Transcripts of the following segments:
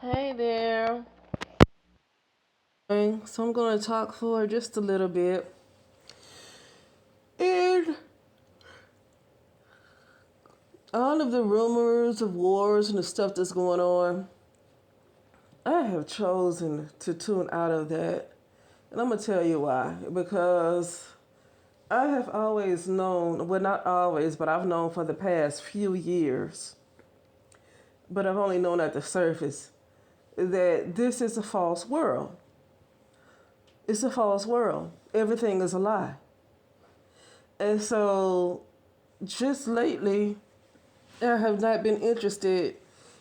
Hey there. So I'm going to talk for just a little bit. And all of the rumors of wars and the stuff that's going on, I have chosen to tune out of that. And I'm going to tell you why. Because I have always known, well, not always, but I've known for the past few years, but I've only known at the surface, that this is a false world. It's a false world. Everything is a lie. And so just lately, I have not been interested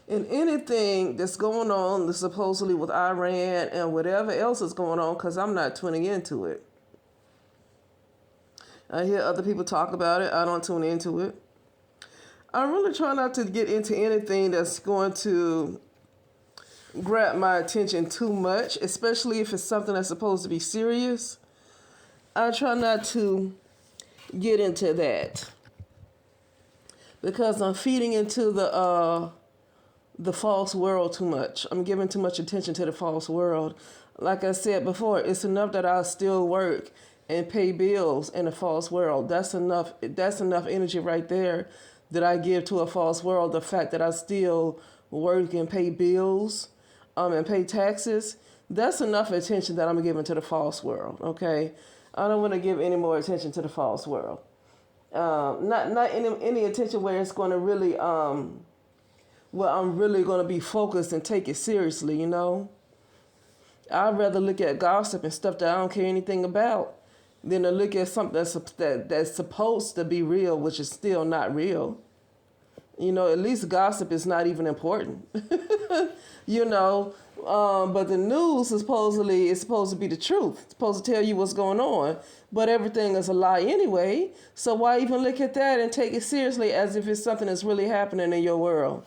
in anything that's going on supposedly with Iran and whatever else is going on because I'm not tuning into it. I hear other people talk about it. I don't tune into it. I really try not to get into anything that's going to grab my attention too much, especially if it's something that's supposed to be serious. I try not to get into that because I'm feeding into the false world too much. I'm giving too much attention to the false world. Like I said before, it's enough that I still work and pay bills in a false world. That's enough. That's enough energy right there that I give to a false world. The fact that I still work and pay bills, and pay taxes. That's enough attention that I'm giving to the false world. Okay, I don't want to give any more attention to the false world. Not any attention where it's going to really well, I'm really going to be focused and take it seriously, you know? I'd rather look at gossip and stuff that I don't care anything about than to look at something that's supposed to be real, which is still not real. You know, at least gossip is not even important. you know, but the news is supposed to be the truth. It's supposed to tell you what's going on, but everything is a lie anyway. So why even look at that and take it seriously as if it's something that's really happening in your world?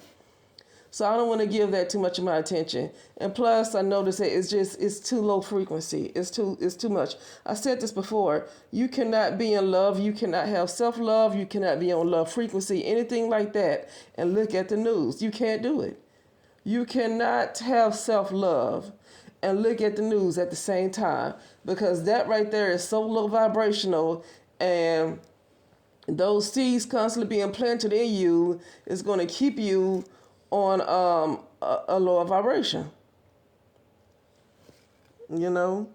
So I don't want to give that too much of my attention. And plus, I notice that it's too low frequency. It's too much. I said this before. You cannot be in love. You cannot have self-love. You cannot be on love frequency, anything like that, and look at the news. You can't do it. You cannot have self-love and look at the news at the same time because that right there is so low vibrational, and those seeds constantly being planted in you is going to keep you on a lower vibration. You know,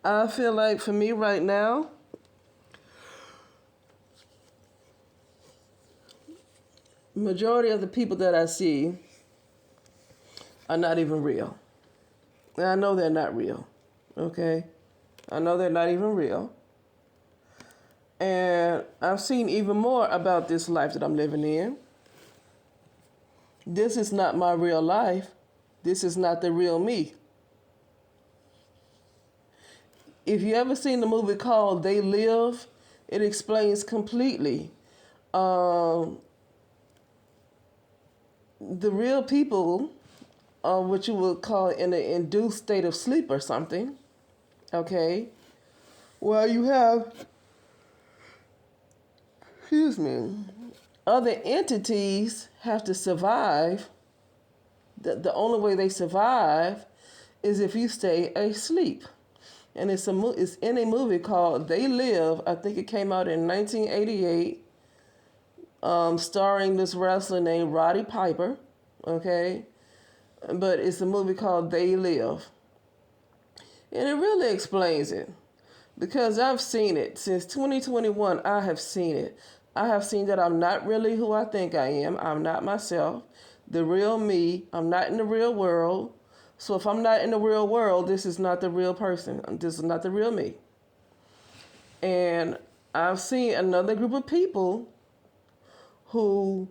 I feel like for me right now, majority of the people that I see are not even real. And I know they're not real. Okay, I know they're not even real. And I've seen even more about this life that I'm living in. This is not my real life. This is not the real me. If you ever seen the movie called They Live, it explains completely. The real people are what you would call in an induced state of sleep or something. Okay? Well, you have, excuse me, other entities have to survive. The only way they survive is if you stay asleep. And it's in a movie called They Live. I think it came out in 1988, starring this wrestler named Roddy Piper. Okay, but it's a movie called They Live, and it really explains it because I've seen it since 2021. I have seen it. I have seen that I'm not really who I think I am. I'm not myself, the real me. I'm not in the real world. So if I'm not in the real world, this is not the real person. This is not the real me. And I've seen another group of people who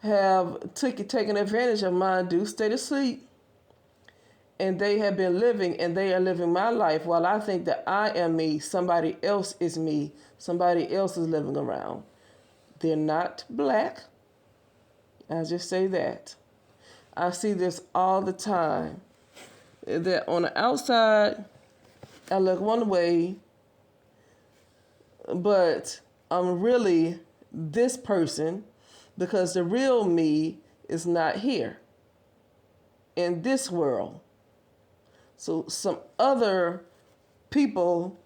have taken advantage of my induced state of sleep, and they have been living, and they are living my life while I think that I am me. Somebody else is me. Somebody else is living around. They're not black. I just say that. I see this all the time. That on the outside, I look one way, but I'm really this person because the real me is not here. in this world. So some other people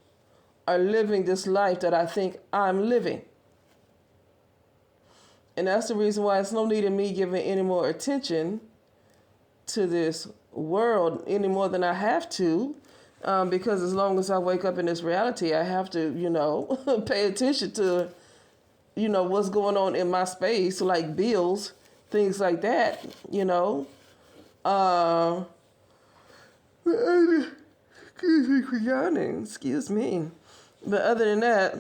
are living this life that I think I'm living. And that's the reason why it's no need in me giving any more attention to this world any more than I have to. Because as long as I wake up in this reality, I have to, pay attention to, what's going on in my space, like bills, things like that, excuse me. But other than that,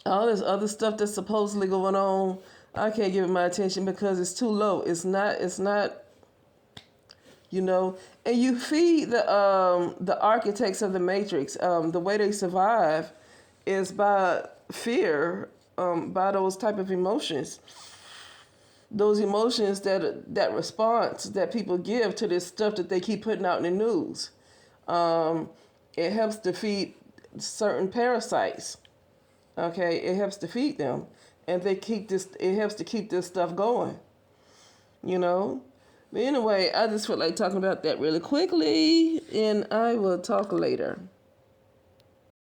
all this other stuff that's supposedly going on, I can't give it my attention because it's too low. It's not, and you feed the architects of the Matrix. The way they survive is by fear, by those type of emotions. Those emotions that response that people give to this stuff that they keep putting out in the news. It helps defeat certain parasites. Okay, it helps defeat them, and it helps to keep this stuff going. But anyway, I just felt like talking about that really quickly, and I will talk later.